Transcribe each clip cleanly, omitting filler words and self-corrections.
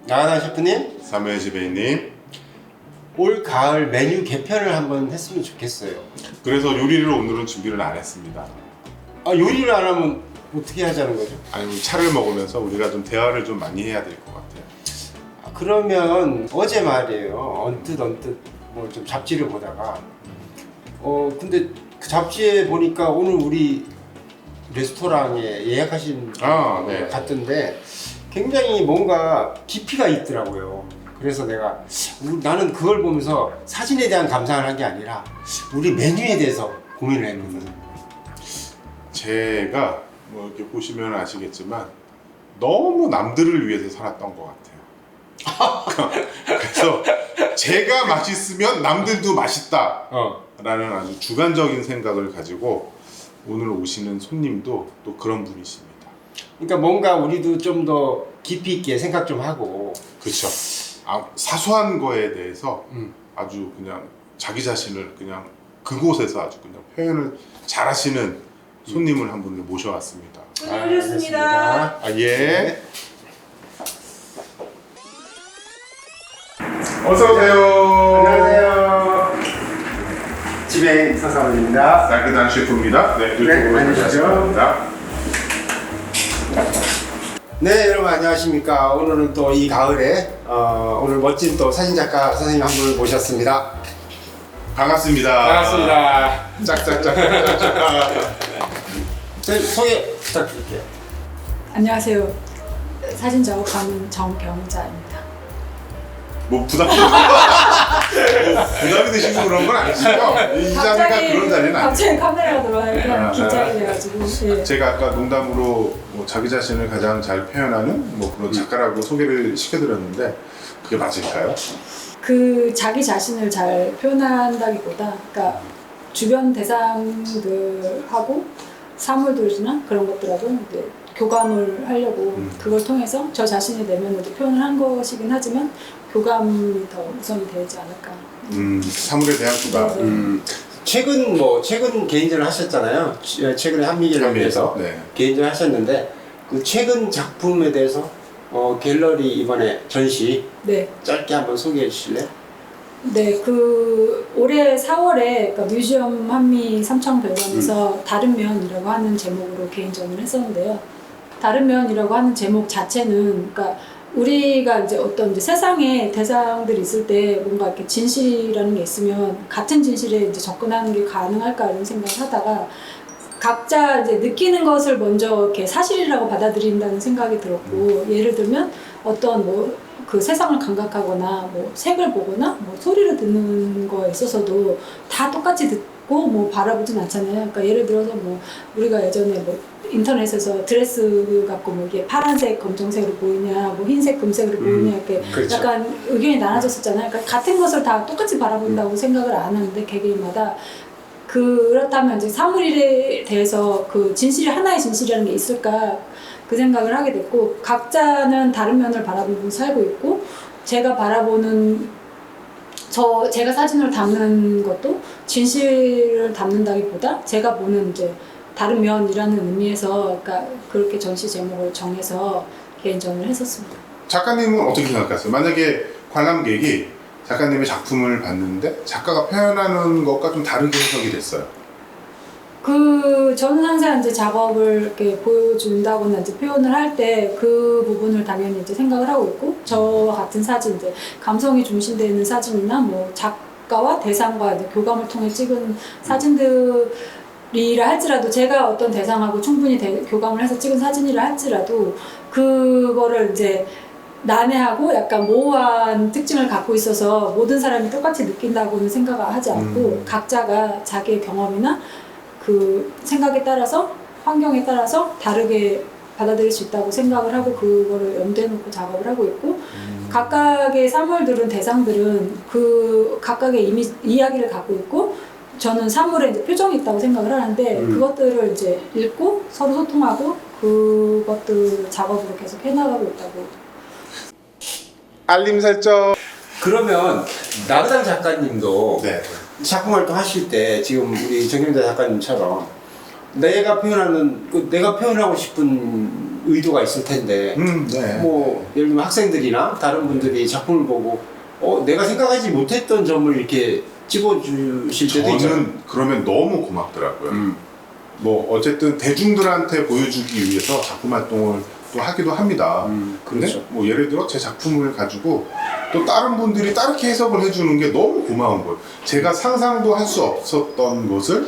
나가당 셰프님, 사무엘 지배인님. 올 가을 메뉴 개편을 한번 했으면 좋겠어요. 그래서 요리를 오늘은 준비를 안 했습니다. 아, 요리를 안 하면 어떻게 하자는 거죠? 아니, 차를 먹으면서 우리가 좀 대화를 좀 많이 해야 될 것 같아요. 아, 그러면 어제 말이에요. 언뜻 뭐 좀 잡지를 보다가 근데 그 잡지에 보니까 오늘 우리 레스토랑에 예약하신 네. 갔던데 굉장히 뭔가 깊이가 있더라고요. 그래서 나는 그걸 보면서 사진에 대한 감상을 한 게 아니라 우리 메뉴에 대해서 고민을 했거든요. 제가 뭐 이렇게 보시면 아시겠지만 너무 남들을 위해서 살았던 것 같아요. 그래서 제가 맛있으면 남들도 맛있다라는 아주 주관적인 생각을 가지고 오늘 오시는 손님도 또 그런 분이십니다. 그러니까 뭔가 우리도 좀 더 깊이 있게 생각 좀 하고. 그렇죠. 사소한 거에 대해서 아주 그냥 자기 자신을 그냥 그곳에서 아주 그냥 표현을 잘하시는 손님을 한 분을 모셔왔습니다. 고생하셨습니다. 예. 어서 오세요. 안녕하세요. 집에 서사원입니다. 날개단 셰프입니다. 네, 네, 이쪽으로 안녕하세요. 모셔왔습니다. 네, 여러분 안녕하십니까. 오늘은 또 이 가을에 오늘 멋진 또 사진작가 선생님 한 분을 모셨습니다. 반갑습니다. 짝짝짝. 소개 부탁드릴게요. 안녕하세요. 사진 작업하는 정경자입니다. 뭐 부담이 되시고 그런 건 아니시죠? 이 자리가 그런 자리는 아니에요. 갑자기 카메라가 들어가니까 긴장이 돼가지고. 예. 제가 아까 농담으로 뭐 자기 자신을 가장 잘 표현하는 뭐 그런 작가라고 소개를 시켜드렸는데 그게 맞을까요? 그 자기 자신을 잘 표현한다기보다, 그러니까 주변 대상들하고 사물들이나 그런 것들하고 이제 교감을 하려고 그걸 통해서 저 자신의 내면을 표현을 한 것이긴 하지만 교감이 더 우선이 되지 않을까. 사물에 대한 교감. 최근 개인전을 하셨잖아요. 최근에 한미갤러리에서 네. 개인전을 하셨는데 그 최근 작품에 대해서 갤러리 이번에 전시 네. 짧게 한번 소개해 주실래요? 네, 그 올해 4월에 그러니까 뮤지엄 한미 삼청백관에서 다른 면이라고 하는 제목으로 개인전을 했었는데요. 다른 면이라고 하는 제목 자체는 그러니까 우리가 이제 어떤 이제 세상에 대상들이 있을 때 뭔가 이렇게 진실이라는 게 있으면 같은 진실에 이제 접근하는 게 가능할까 이런 생각을 하다가 각자 이제 느끼는 것을 먼저 이렇게 사실이라고 받아들인다는 생각이 들었고, 예를 들면 어떤 뭐 그 세상을 감각하거나 뭐 색을 보거나 뭐 소리를 듣는 거에 있어서도 다 똑같이 듣고 뭐 바라보진 않잖아요. 그러니까 예를 들어서 뭐 우리가 예전에 뭐 인터넷에서 드레스 갖고 뭐 이게 파란색 검정색으로 보이냐 뭐 흰색 금색으로 보이냐 이렇게 그렇죠. 약간 의견이 나눠졌었잖아요. 그러니까 같은 것을 다 똑같이 바라본다고 생각을 안 하는데 개개인마다 그렇다면 이제 사물에 대해서 그 진실이 하나의 진실이라는 게 있을까 그 생각을 하게 됐고, 각자는 다른 면을 바라보고 살고 있고, 제가 바라보는 제가 사진을 담는 것도 진실을 담는다기보다 제가 보는 이제 다른 면이라는 의미에서 그러니까 그렇게 전시 제목을 정해서 개인전을 했었습니다. 작가님은 어떻게 생각하세요? 만약에 관람객이 작가님의 작품을 봤는데 작가가 표현하는 것과 좀 다르게 해석이 됐어요. 저는 항상 이제 작업을 이렇게 보여준다거나 이제 표현을 할 때 그 부분을 당연히 이제 생각을 하고 있고, 저와 같은 사진, 이제 감성이 중심되어 있는 사진이나 뭐 작가와 대상과 이제 교감을 통해 찍은 사진들이라 할지라도, 제가 어떤 대상하고 충분히 교감을 해서 찍은 사진이라 할지라도 그거를 이제 난해하고 약간 모호한 특징을 갖고 있어서 모든 사람이 똑같이 느낀다고는 생각을 하지 않고 각자가 자기의 경험이나 그 생각에 따라서 환경에 따라서 다르게 받아들일 수 있다고 생각을 하고 그거를 염두에 놓고 작업을 하고 있고, 각각의 사물들은 대상들은 그 각각의 이야기를 갖고 있고, 저는 사물에 이제 표정이 있다고 생각을 하는데 그것들을 이제 읽고 서로 소통하고 그것들 작업으로 계속 해나가고 있다고. 알림 설정. 그러면 나그당 작가님도 네. 작품 활동하실 때 지금 우리 정경자 작가님처럼 내가 표현하고 싶은 의도가 있을 텐데 네. 뭐 예를 들면 학생들이나 다른 분들이 작품을 보고 내가 생각하지 못했던 점을 이렇게 찍어주실 때도 있잖아요. 저는 그러면 너무 고맙더라고요. 뭐 어쨌든 대중들한테 보여주기 위해서 작품 활동을 또 하기도 합니다. 근데 그렇죠. 뭐 예를 들어 제 작품을 가지고 또 다른 분들이 다르게 해석을 해주는 게 너무 고마운 거예요. 제가 상상도 할 수 없었던 것을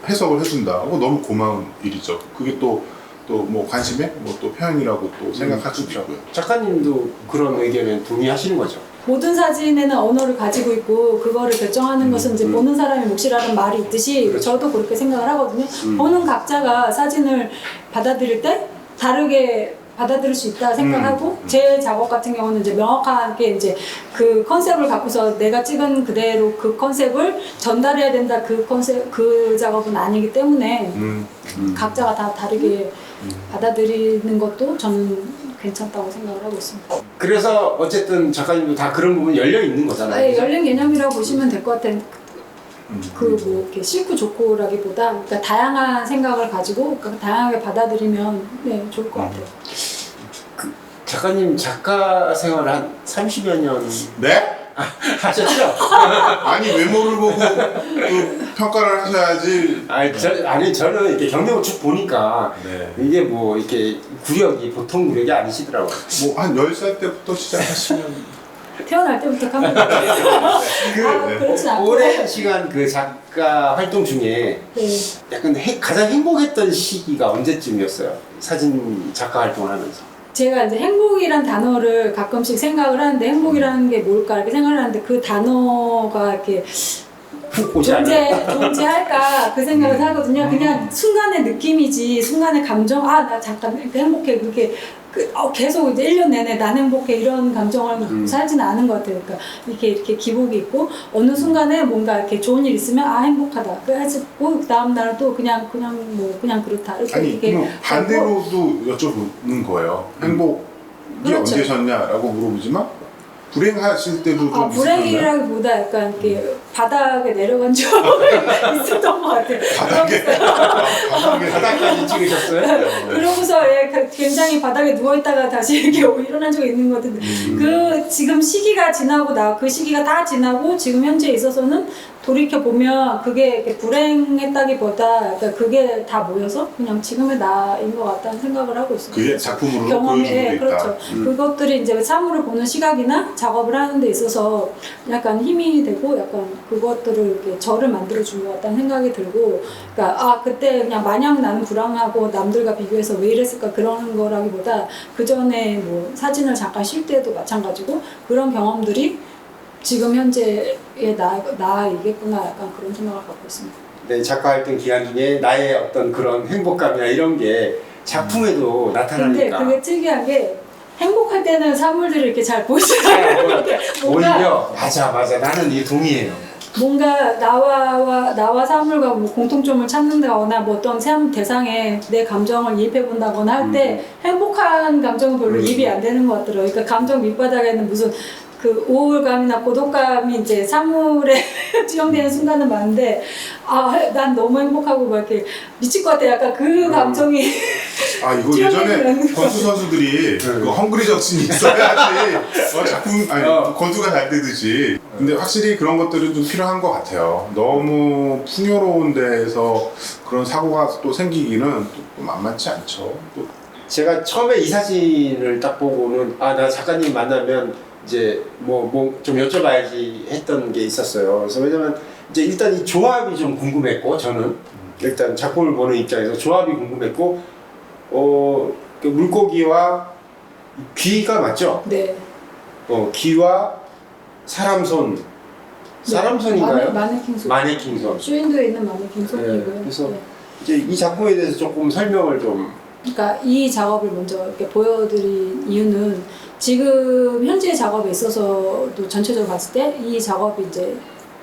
해석을 해준다고 너무 고마운 일이죠. 그게 또 뭐 관심의 뭐 또 표현이라고 또 생각할 수도 그렇죠. 있고요. 작가님도 그런 의견에 동의하시는 거죠? 모든 사진에는 언어를 가지고 있고 그거를 결정하는 것은 이제 보는 사람의 몫이라는 말이 있듯이 그렇죠. 저도 그렇게 생각을 하거든요. 보는 각자가 사진을 받아들일 때 다르게 받아들일 수 있다 생각하고 제 작업 같은 경우는 이제 명확하게 이제 그 컨셉을 갖고서 내가 찍은 그대로 그 컨셉을 전달해야 된다 그 작업은 아니기 때문에 각자가 다 다르게 받아들이는 것도 저는 괜찮다고 생각을 하고 있습니다. 그래서 어쨌든 작가님도 다 그런 부분이 열려 있는 거잖아요. 네, 그죠? 열린 개념이라고 보시면 될 것 같아요. 그 뭐 이렇게 싫고 좋고라기보다 그러니까 다양한 생각을 가지고 그러니까 다양하게 받아들이면 네 좋을 것 같아요. 작가님 작가 생활 한 30여 년 네? 하셨죠? 아니 외모를 보고 또 평가를 하셔야지. 아니 저는 이렇게 경력을 쭉 보니까 네. 이게 뭐 이렇게 구력이 보통 구력이 아니시더라고요. 뭐 한 10살 때부터 시작하시면 태어날 때부터 깜짝 그렇진 않고 오랜 시간 그 작가 활동 중에 네. 약간 가장 행복했던 시기가 언제쯤이었어요? 사진 작가 활동을 하면서. 제가 이제 행복이란 단어를 가끔씩 생각을 하는데 행복이라는 게 뭘까 이렇게 생각을 하는데 그 단어가 이렇게 훅 오지 않아요? 존재할까 그 생각을 하거든요. 그냥 순간의 느낌이지 순간의 감정 나 잠깐 이렇게 행복해 그렇게 계속 이제 1년 내내 난 행복해 이런 감정을 갖고 살지는 않은 것 같아요. 그러니까 이렇게 기복이 있고 어느 순간에 뭔가 이렇게 좋은 일 있으면 행복하다. 그래가지고 다음 날 또 그냥 그렇다. 이렇게 아니 이렇게 그럼 반대로도 여쭤보는 거예요. 행복이 그렇죠. 언제셨냐라고 물어보지만 불행하실 때도 좀 불행이라기보다 약간 이렇게 바닥에 내려간 적 있었던 것 같아요. 바닥까지 찍으셨어요? 그러고서 굉장히 바닥에 누워있다가 다시 이렇게 일어난 적이 있는 것 같은데 그 지금 시기가 지나고 그 시기가 다 지나고 지금 현재에 있어서는 돌이켜보면 그게 이렇게 불행했다기보다 그러니까 그게 다 모여서 그냥 지금의 나인 것 같다는 생각을 하고 있습니다. 그게 작품으로 경험이 보여주고 있다. 그렇죠. 그것들이 이제 사물을 보는 시각이나 작업을 하는 데 있어서 약간 힘이 되고 약간 그것들을 이렇게 저를 만들어준 것 같다는 생각이 들고 그러니까 그때 그냥 마냥 나는 불안하고 남들과 비교해서 왜 이랬을까 그러는 거라기보다 그 전에 뭐 사진을 잠깐 쉴 때도 마찬가지고 그런 경험들이 지금 현재의 나이겠구나 약간 그런 생각을 갖고 있습니다. 네, 작가 활동 기간 중에 나의 어떤 그런 행복감이나 이런 게 작품에도 근데 나타나니까 그게 특이한 게 행복할 때는 사물들이 이렇게 잘 보이지 않아요. 오히려 맞아 나는 이 동의해요. 뭔가 나와 사물과 뭐 공통점을 찾는다거나 뭐 어떤 대상에 내 감정을 이입해 본다거나 할 때 행복한 감정은 별로 이입이 안 되는 것 같더라고요. 그러니까 감정 밑바닥에는 무슨 그 우울감이나 고독감이 이제 사물에 투영되는 순간은 많은데 난 너무 행복하고 막 이렇게 미칠 것 같아. 약간 그 감정이 이거 예전에 권수 선수들이 그 헝그리 정신이 있어야지 작품 권수가 잘 되듯이. 근데 확실히 그런 것들은 좀 필요한 것 같아요. 너무 풍요로운 데에서 그런 사고가 또 생기기는 또 만만치 않죠. 또 제가 처음에 이 사진을 딱 보고는 나 작가님 만나면 이제 뭐 좀 여쭤봐야지 했던 게 있었어요. 그래서 왜냐면 이제 일단 이 조합이 좀 궁금했고 저는 일단 작품을 보는 입장에서 조합이 궁금했고 그 물고기와 귀가 맞죠? 네. 귀와 사람 손인가요? 마네킹 손. 마네킹 손. 쇼윈도에 있는 마네킹 손이고요. 그래서 이제 이 작품에 대해서 조금 설명을 좀. 그러니까 이 작업을 먼저 이렇게 보여드린 이유는 지금 현재의 작업에 있어서도 전체적으로 봤을 때 이 작업이 이제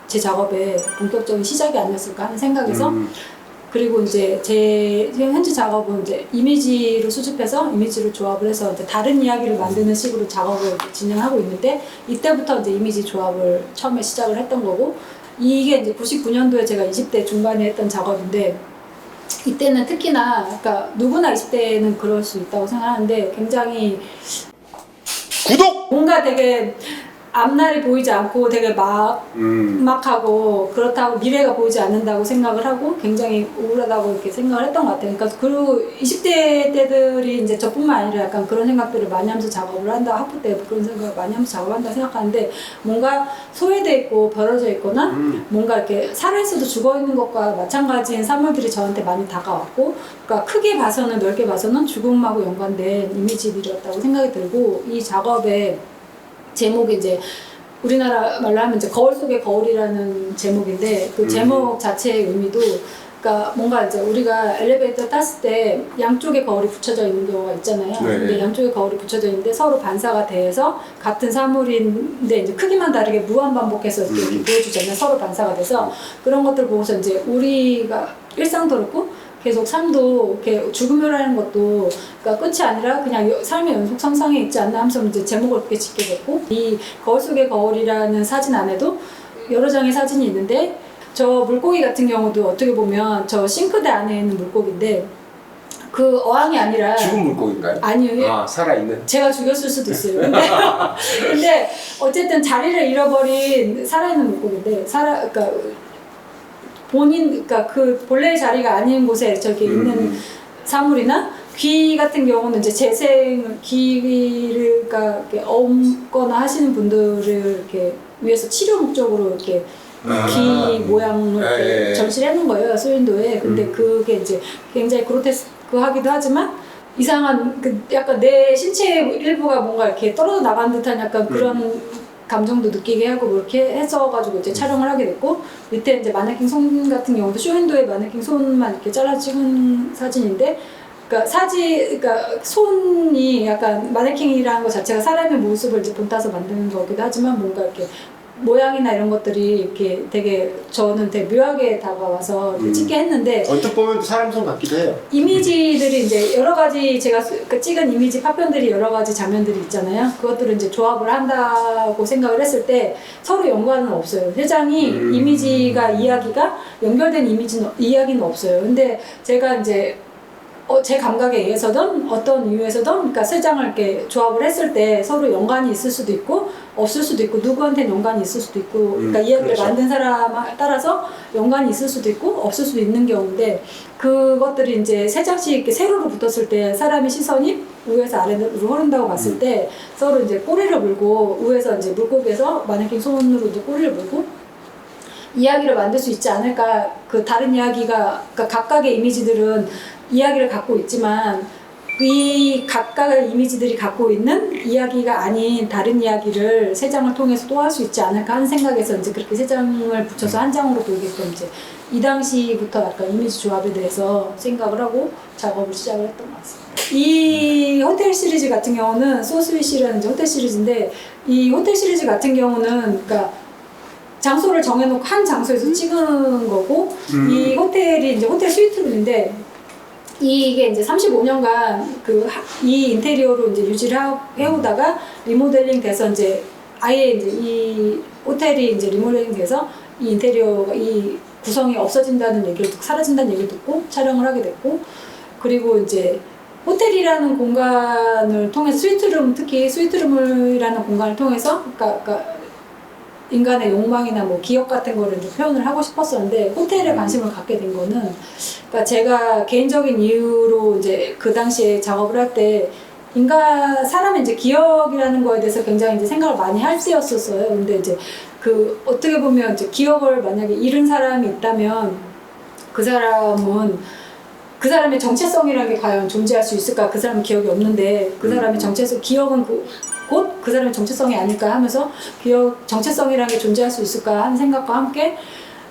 제 작업의 본격적인 시작이 아니었을까 하는 생각에서 그리고 이제 제 현재 작업은 이제 이미지로 수집해서 이미지를 조합을 해서 이제 다른 이야기를 만드는 식으로 작업을 진행하고 있는데 이때부터 이제 이미지 조합을 처음에 시작을 했던 거고 이게 이제 99년도에 제가 20대 중반에 했던 작업인데 이때는 특히나 그러니까 누구나 20대는 그럴 수 있다고 생각하는데 굉장히 구독! 뭔가 되게 앞날이 보이지 않고 되게 막막하고 그렇다고 미래가 보이지 않는다고 생각을 하고 굉장히 우울하다고 이렇게 생각을 했던 것 같아요. 그러니까 그리고 20대 때들이 이제 저뿐만 아니라 약간 그런 생각들을 많이 하면서 작업을 한다. 학부 때 그런 생각을 많이 하면서 작업을 한다 생각하는데 뭔가 소외돼 있고 벌어져 있거나 뭔가 이렇게 살아있어도 죽어 있는 것과 마찬가지인 사물들이 저한테 많이 다가왔고 그러니까 크게 봐서는 넓게 봐서는 죽음하고 연관된 이미지들이었다고 생각이 들고 이 작업의 제목이 이제 우리나라 말로 하면 이제 거울 속의 거울이라는 제목인데 그 제목 자체의 의미도 그러니까 뭔가 이제 우리가 엘리베이터 탔을 때 양쪽에 거울이 붙여져 있는 경우가 있잖아요. 네. 근데 양쪽에 거울이 붙여져 있는데 서로 반사가 돼서 같은 사물인데 이제 크기만 다르게 무한 반복해서 이렇게 보여주잖아요. 서로 반사가 돼서 그런 것들 보고서 이제 우리가 일상도 그렇고 계속 삶도 이렇게 죽음이라는 것도 그러니까 끝이 아니라 그냥 삶의 연속 상상에 있지 않나 하면서 이제 제목을 그렇게 짓게 됐고 이 거울 속의 거울이라는 사진 안에도 여러 장의 사진이 있는데 저 물고기 같은 경우도 어떻게 보면 저 싱크대 안에 있는 물고기인데 그 어항이 아니라 죽은 물고기인가요? 아니요. 아, 살아있는? 제가 죽였을 수도 있어요. 근데 어쨌든 자리를 잃어버린 살아있는 물고기인데 그러니까 그러니까 그 본래의 자리가 아닌 곳에 저렇게 있는 사물이나 귀 같은 경우는 이제 귀를 이렇게 얹거나 하시는 분들을 이렇게 위해서 치료 목적으로 이렇게 귀 모양을 이렇게 전시를 해놓은 거예요, 소인도에. 근데 그게 이제 굉장히 그로테스크하기도 하지만 이상한 약간 내 신체 일부가 뭔가 이렇게 떨어져 나간 듯한 약간 그런 감정도 느끼게 하고 그렇게 해서가지고 이제 촬영을 하게 됐고 밑에 이제 마네킹 손 같은 경우도 쇼윈도의 마네킹 손만 이렇게 잘라 찍은 사진인데 그러니까 손이 약간 마네킹이라는 것 자체가 사람의 모습을 이제 본따서 만드는 거기도 하지만 뭔가 이렇게 모양이나 이런 것들이 이렇게 되게 저는 되게 묘하게 다가와서 찍게 했는데 언뜻 보면 사람 손 같기도 해요. 이미지들이 이제 여러 가지 제가 찍은 이미지 파편들이 여러 가지 장면들이 있잖아요. 그것들을 이제 조합을 한다고 생각을 했을 때 서로 연관은 없어요. 세 장이 이미지가 이야기가 연결된 이야기는 없어요. 근데 제가 이제 제 감각에 의해서든 어떤 이유에서든 그러니까 세 장을 이렇게 조합을 했을 때 서로 연관이 있을 수도 있고 없을 수도 있고 누구한테는 연관이 있을 수도 있고 그러니까 이야기를 그렇죠. 만든 사람에 따라서 연관이 있을 수도 있고 없을 수도 있는 경우인데 그것들이 이제 세 장씩 이렇게 세로로 붙었을 때 사람의 시선이 위에서 아래로 흐른다고 봤을 때 서로 이제 꼬리를 물고 위에서 이제 물고기에서 마네킹 손으로 이제 꼬리를 물고 이야기를 만들 수 있지 않을까. 그 다른 이야기가 그러니까 각각의 이미지들은 이야기를 갖고 있지만 이 각각의 이미지들이 갖고 있는 이야기가 아닌 다른 이야기를 세 장을 통해서 또 할 수 있지 않을까 하는 생각에서 이제 그렇게 세 장을 붙여서 한 장으로 보이게끔 이제 이 당시부터 약간 이미지 조합에 대해서 생각을 하고 작업을 시작을 했던 것 같습니다. 이 호텔 시리즈 같은 경우는 소스위시라는 이제 호텔 시리즈인데 이 호텔 시리즈 같은 경우는 그러니까 장소를 정해놓고 한 장소에서 찍은 거고 이 호텔이 이제 호텔 스위트룸인데 이게 이제 35년간 이 인테리어로 이제 유지를 해오다가 리모델링 돼서 이제 아예 이제 이 호텔이 이제 리모델링 돼서 이 인테리어가 이 구성이 없어진다는 얘기를 듣고 사라진다는 얘기를 듣고 촬영을 하게 됐고 그리고 이제 호텔이라는 공간을 통해서 스위트룸 특히 스위트룸이라는 공간을 통해서 그러니까 인간의 욕망이나 뭐 기억 같은 거를 이제 표현을 하고 싶었었는데 호텔에 관심을 갖게 된 거는 그러니까 제가 개인적인 이유로 이제 그 당시에 작업을 할 때 사람의 이제 기억이라는 거에 대해서 굉장히 이제 생각을 많이 할 때였었어요. 근데 이제 어떻게 보면 이제 기억을 만약에 잃은 사람이 있다면 그 사람의 정체성이라는 게 과연 존재할 수 있을까? 그 사람은 기억이 없는데 그 사람의 기억은 곧 그 사람의 정체성이 아닐까 하면서 정체성이라는 게 존재할 수 있을까 하는 생각과 함께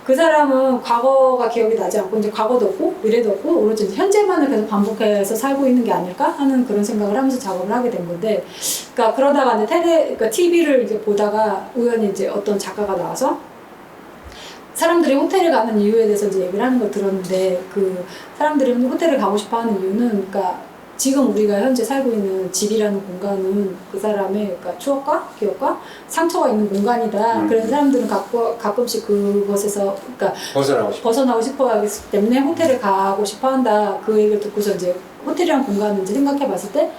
그 사람은 과거가 기억이 나지 않고 이제 과거도 없고 미래도 없고 오로지 현재만을 계속 반복해서 살고 있는 게 아닐까 하는 그런 생각을 하면서 작업을 하게 된 건데 그러니까 그러다가 이제 그러니까 TV를 이제 보다가 우연히 이제 어떤 작가가 나와서 사람들이 호텔에 가는 이유에 대해서 이제 얘기를 하는 걸 들었는데 그 사람들이 호텔을 가고 싶어 하는 이유는 그러니까 지금 우리가 현재 살고 있는 집이라는 공간은 그 사람의 그러니까 추억과 기억과 상처가 있는 공간이다. 그래서 사람들은 가끔씩 그것에서 그러니까 벗어나고 싶어 하기 때문에 호텔에 가고 싶어 한다. 그 얘기를 듣고서 이제 호텔이라는 공간을 이제 생각해 봤을 때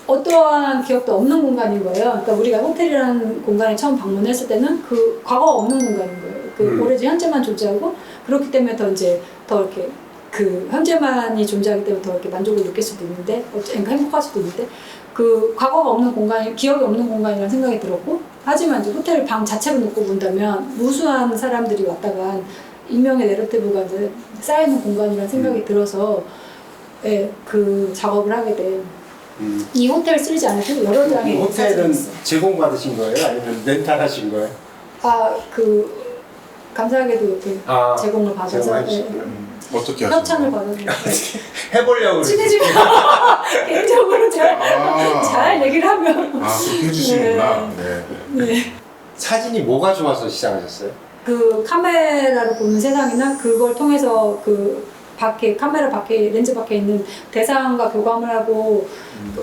어떠한 기억도 없는 공간인 거예요. 그러니까 우리가 호텔이라는 공간에 처음 방문했을 때는 그 과거가 없는 공간인 거예요. 그 오로지 현재만 존재하고 그렇기 때문에 더 이렇게 그 현재만이 존재하기 때문에 더 이렇게 만족을 느낄 수도 있는데, 그러니까 행복할 수도 있는데, 그 과거가 없는 공간이, 기억이 없는 공간이라는 생각이 들었고, 하지만 이제 호텔 방 자체로 놓고 본다면 무수한 사람들이 왔다가 인명의 내러티브가 이제 쌓이는 공간이라는 생각이 들어서, 예, 그 작업을 하게 된. 이 호텔 시리즈 안에도 여러 장의 호텔은 제공받으신 거예요? 아니면 렌탈하신 거예요? 감사하게도 이렇게 제공을 받아서 어떻게 협찬을 하시나요? 받았는데 해보려고 친해지면 개인적으로 제가 잘 얘기를 하면 그렇게 해주시는구나. 네. 사진이 뭐가 좋아서 시작하셨어요? 그 카메라로 보는 세상이나 그걸 통해서 그 밖에 카메라 밖에 렌즈 밖에 있는 대상과 교감을 하고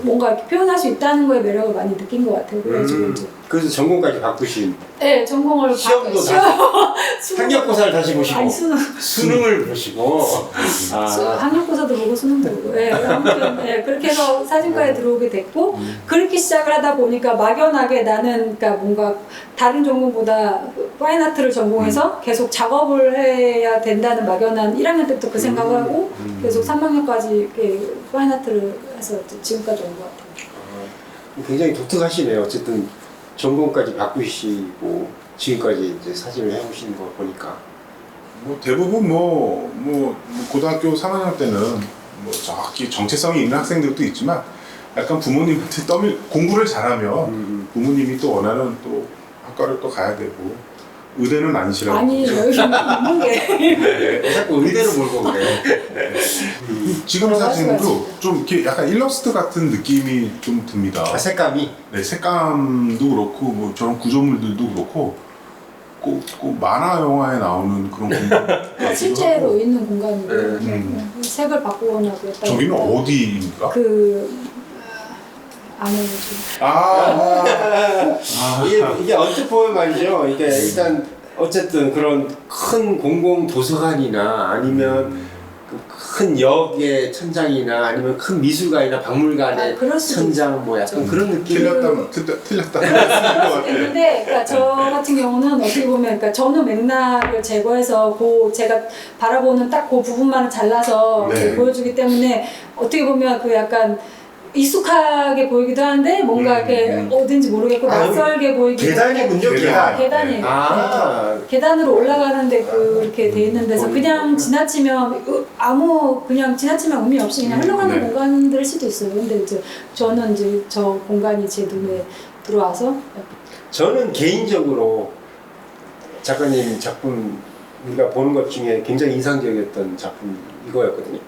뭔가 이렇게 표현할 수 있다는 거에 매력을 많이 느낀 것 같아요. 그래가지고 이제 그래서 전공까지 바꾸신. 네, 전공을 시험도 학력고사를 다시 보시고 아니 수능을 보시고 학력고사도 보고 수능도 보고 아무튼 그렇게 해서 사진과에 들어오게 됐고 그렇게 시작을 하다 보니까 막연하게 나는 그러니까 뭔가 다른 전공보다 파인아트를 전공해서 계속 작업을 해야 된다는 막연한 1학년 때부터 그 생각을 하고 계속 3학년까지 이렇게 파인아트를 해서 지금까지 온 것 같아요. 굉장히 독특하시네요. 어쨌든 전공까지 바꾸시고 지금까지 이제 사진을 해오시는 거 보니까. 뭐 대부분 고등학교 3학년 때는 정확히 정체성이 있는 학생들도 있지만 약간 부모님한테 공부를 잘하면 부모님이 또 원하는 또 학과를 또 가야 되고 의대는 아니시라고. 아니 여기 있는 게 자꾸 의대로 몰고 그래. 지금 사진도 좀 이렇게 약간 일러스트 같은 느낌이 좀 듭니다. 색감이. 네, 색감도 그렇고 저런 구조물들도 그렇고 꼭 만화 영화에 나오는 그런 공간. 실제로 있는 공간이고 색을 바꾸거나 그랬다. 저기는 어디입니까? 안에 좀. 이게 언뜻 보면 말이죠. 이게 일단 어쨌든 그런 큰 공공 도서관이나 아니면 큰 역의 천장이나 아니면 큰 미술관이나 박물관의 천장 약간 그런 느낌. 틀렸다. 근데 그러니까 저 같은 경우는 어떻게 보면 그러니까 저는 맥락을 제거해서 제가 바라보는 딱 그 부분만을 잘라서 보여주기 때문에 어떻게 보면 그 약간 익숙하게 보이기도 하는데 뭔가 이렇게 어딘지 모르겠고 낯설게 보이기도 계단이군요. 계단이에요. 네. 계단으로 올라가는데 그렇게 돼 있는 데서 그냥 지나치면 그냥 지나치면 의미 없이 그냥 흘러가는 공간들일 수도 있어요. 근데 이제 저는 이제 저 공간이 제 눈에 들어와서 저는 개인적으로 작가님 작품 우리가 보는 것 중에 굉장히 인상적이었던 작품 이거였거든요.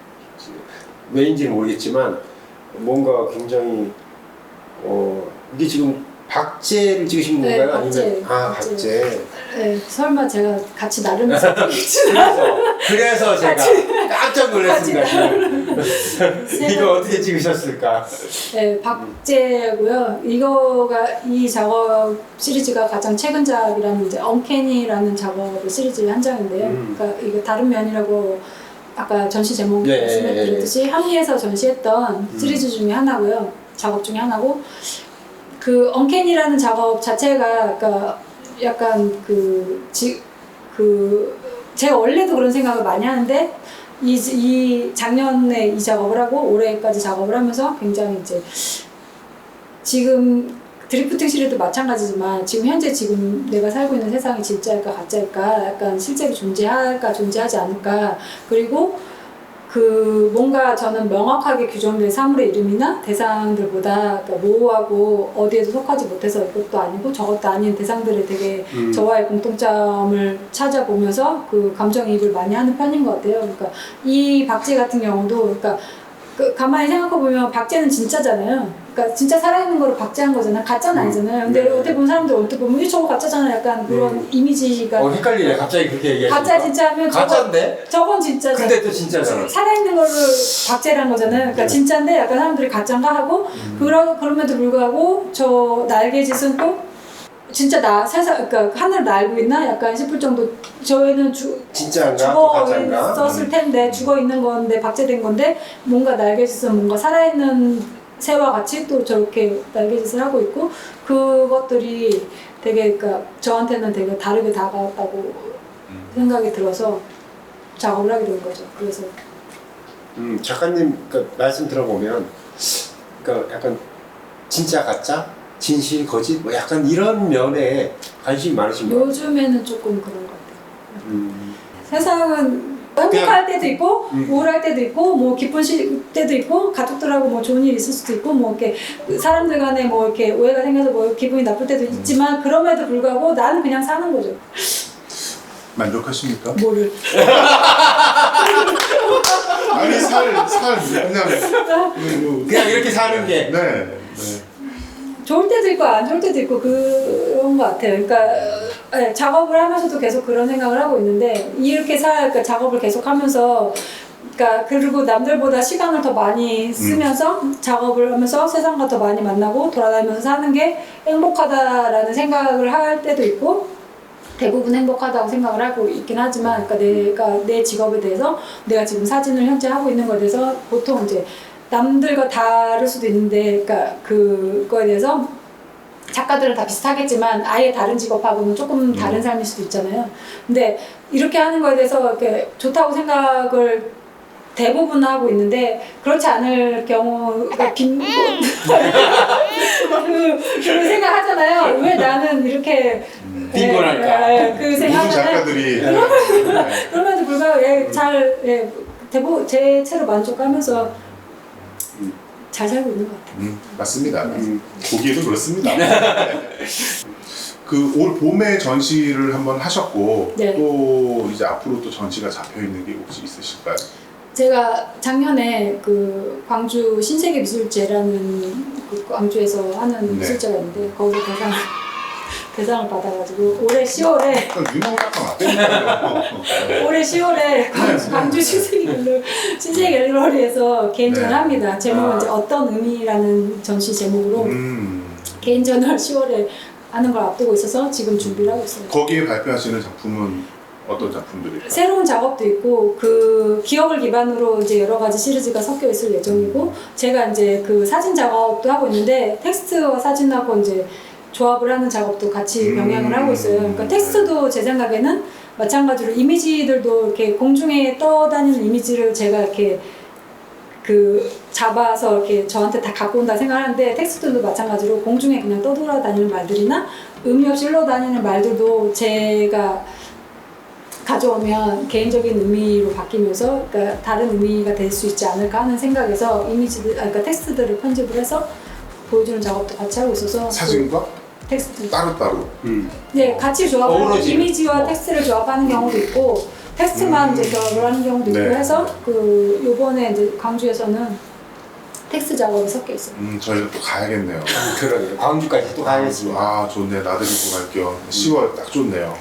왜인지는 모르겠지만 뭔가 굉장히 이게 지금 박제를 찍으신 건가요? 박제. 아니면 박제. 네, 설마 제가 같이 나름해서 그래서 제가 깜짝 놀랐습니다. 이거 어떻게 찍으셨을까? 네, 박제고요. 이 작업 시리즈가 가장 최근작이라는 이제 언캐니라는 작업의 시리즈의 한 장인데요. 그러니까 이거 다른 면이라고 아까 전시 제목 말씀드렸듯이 함리에서 전시했던 시리즈 중에 하나고요. 작업 중에 하나고 그 언캐니라는 작업 자체가 그러니까 약간 제가 원래도 그런 생각을 많이 하는데 이 작년에 이 작업을 하고 올해까지 작업을 하면서 굉장히 이제 지금 드리프팅 시리즈도 마찬가지지만 지금 내가 살고 있는 세상이 진짜일까 가짜일까 약간 실제로 존재할까 존재하지 않을까 그리고 뭔가 저는 명확하게 규정된 사물의 이름이나 대상들보다 그러니까 모호하고 어디에도 속하지 못해서 이것도 아니고 저것도 아닌 대상들을 되게 저와의 공통점을 찾아보면서 그 감정이입을 많이 하는 편인 것 같아요. 그러니까 이 박제 같은 경우도 그러니까 가만히 생각해보면 박제는 진짜잖아요. 그러니까 진짜 살아있는 거를 박제한 거잖아요. 가짜는 아니잖아요. 근데 어떻게 보면 사람들 언뜻 보면 저거 가짜잖아. 약간 그런 이미지가 헷갈리네. 갑자기 그렇게 얘기하시니까. 가짜 진짜 하면 가짜인데? 저건 진짜잖아. 근데 또 진짜잖아. 살아있는 거를 박제라는 거잖아요. 그러니까 진짜인데 약간 사람들이 가짠가 하고 그럼에도 불구하고 저 날개짓은 또 진짜 그러니까 하늘을 날고 있나 약간 싶을 정도. 저희는 진짜인가? 죽어 가짜인가? 있었을 텐데 죽어 있는 건데 박제된 건데 뭔가 날개짓은 뭔가 살아있는 새와 같이 또 저렇게 날개짓을 하고 있고 그것들이 되게 그러니까 저한테는 되게 다르게 다가왔다고 생각이 들어서 작업을 하게 된 거죠. 그래서 작가님 그 말씀 들어보면 그러니까 약간 진짜 가짜, 진실 거짓 뭐 약간 이런 면에 관심이 많으신 것 같아요. 요즘에는 조금 그런 것 같아요. 세상은 행복할 때도 있고 우울할 때도 있고 뭐 기쁜 때도 있고 가족들하고 뭐 좋은 일 있을 수도 있고 뭐 이렇게 사람들 간에 뭐 이렇게 오해가 생겨서 뭐 기분이 나쁠 때도 있지만 그럼에도 불구하고 나는 그냥 사는 거죠. 만족하십니까? 뭐를 아니 그냥 그냥 이렇게 사는 게 네. 좋을 때도 있고 안 좋을 때도 있고 그런 것 같아요. 그러니까 네, 작업을 하면서도 계속 그런 생각을 하고 있는데 이렇게 그러니까 작업을 계속 하면서 그러니까 그리고 남들보다 시간을 더 많이 쓰면서 작업을 하면서 세상과 더 많이 만나고 돌아다니면서 사는 게 행복하다라는 생각을 할 때도 있고 대부분 행복하다고 생각을 하고 있긴 하지만 그러니까 내 직업에 대해서 내가 지금 사진을 현재 하고 있는 것에 대해서 보통 이제 남들과 다를 수도 있는데 그러니까 그거에 대해서 작가들은 다 비슷하겠지만 아예 다른 직업하고는 조금 다른 삶일 수도 있잖아요. 근데 이렇게 하는 거에 대해서 이렇게 좋다고 생각을 대부분 하고 있는데 그렇지 않을 경우가 그 생각하잖아요. 왜 나는 이렇게 빈곤할까? 그 모든 생각하잖아요. 작가들이 그럼에도 불구하고 대부분 제 채로 만족하면서 잘 살고 있는 것 같아요. 맞습니다. 보기에도 그렇습니다. 그 올 봄에 전시를 한번 하셨고 네. 또 이제 앞으로 또 전시가 잡혀 있는 게 혹시 있으실까요? 제가 작년에 그 광주 신세계 미술제라는 그 광주에서 하는 네. 미술제가 있는데 거기서 대상을 받아가지고 올해 10월에 유명한 맞대니까요. 올해 10월에 광주 신세계 갤러리에서 개인전을 네. 합니다. 제목은 이제 어떤 의미라는 전시 제목으로 개인전을 10월에 하는 걸 앞두고 있어서 지금 준비를 하고 있어요. 거기에 발표하시는 작품은 어떤 작품들일까요? 새로운 작업도 있고 그 기억을 기반으로 이제 여러 가지 시리즈가 섞여 있을 예정이고 제가 이제 그 사진 작업도 하고 있는데 텍스트와 사진하고 이제 조합을 하는 작업도 같이 병행을 하고 있어요. 그러니까 텍스트도 제 생각에는 마찬가지로 이미지들도 이렇게 공중에 떠다니는 이미지를 제가 이렇게 그 잡아서 이렇게 저한테 다 갖고 온다 생각하는데 텍스트도 마찬가지로 공중에 그냥 떠돌아다니는 말들이나 의미 없이 흘러다니는 말들도 제가 가져오면 개인적인 의미로 바뀌면서 그러니까 다른 의미가 될 수 있지 않을까 하는 생각에서 그러니까 텍스트들을 편집을 해서 보여주는 작업도 같이 하고 있어서 사진과 그 텍스트 따로따로. 네 같이 조합하는 어우러지는. 이미지와 텍스트를 조합하는 경우도 있고 텍스트만 이제 조합을 하는 경우도 있고 네. 해서 그 요번에 이제 광주에서는 텍스트 작업이 섞여 있어요. 저희가 또 가야겠네요. 그러네요. 광주까지 또 가야지. 아 좋네. 나들이 또 갈게요. 10월 딱 좋네요.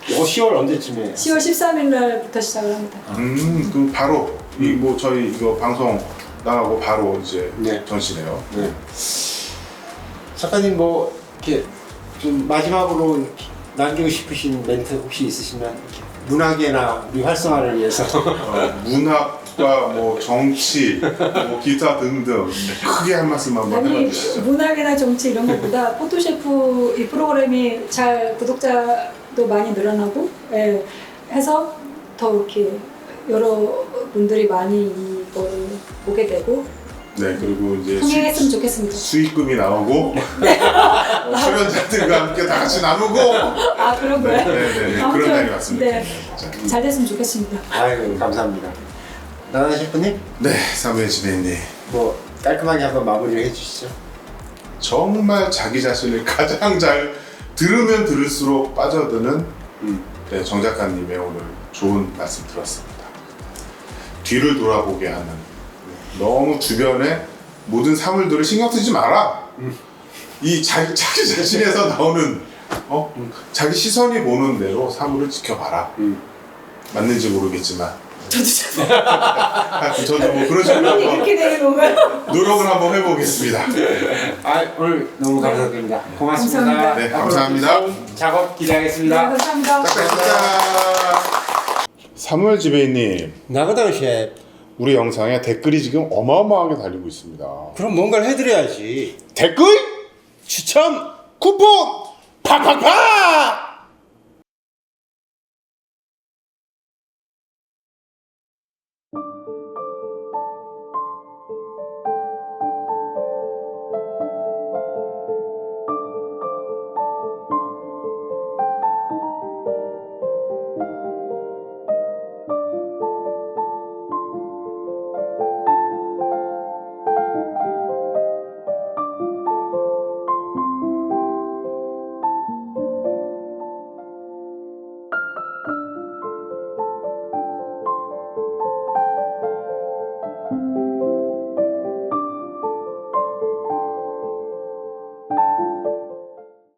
이거 10월 언제쯤에? 10월 13일 날부터 시작을 합니다. 그럼 바로 이 뭐 저희 이거 방송 나가고 바로 이제 네. 전시네요. 네. 작가님 뭐 이렇게 좀 마지막으로 이렇게 남기고 싶으신 멘트 혹시 있으시면 이렇게 문학계나 우리 활성화를 위해서 문학과 뭐 정치, 뭐 기타 등등 크게 한 말씀 한번 아니 해주시죠. 문학이나 정치 이런 것보다 포토셰프 이 프로그램이 잘 구독자도 많이 늘어나고 해서 더 이렇게 여러 분들이 많이 이거를 보게 되고 네 그리고 이제 흥행했으면 좋겠습니다. 수익금이 나오고 출연자들과 함께 다 같이 나누고 아 그런 거예요? 네네네 아무튼, 그런 날이 왔습니다. 네. 잘 됐으면 좋겠습니다. 아유 감사합니다. 나나 셰프님 네 사무엘 지배인님 뭐 깔끔하게 한번 마무리를 해주시죠. 정말 자기 자신을 가장 잘 들으면 들을수록 빠져드는 네, 정 작가님의 오늘 좋은 말씀 들었습니다. 뒤를 돌아보게 하는 너무 주변에 모든 사물들을 신경 쓰지 마라. 이 자기 자신에서 나오는 자기 시선이 보는 대로 사물을 지켜봐라. 맞는지 모르겠지만 저도 뭐 그런 식으로 한번 이렇게 되는 건가요? 노력을 한번 해보겠습니다. 아, 오늘 너무 감사드립니다. 고맙습니다. 감사합니다. 네, 감사합니다. 앞으로 좋은 작업 기대하겠습니다. 네, 감사합니다. 사무엘 지배인님, 나거든 셰프. 우리 영상에 댓글이 지금 어마어마하게 달리고 있습니다. 그럼 뭔가를 해드려야지. 댓글 추천 쿠폰 팍팍팍!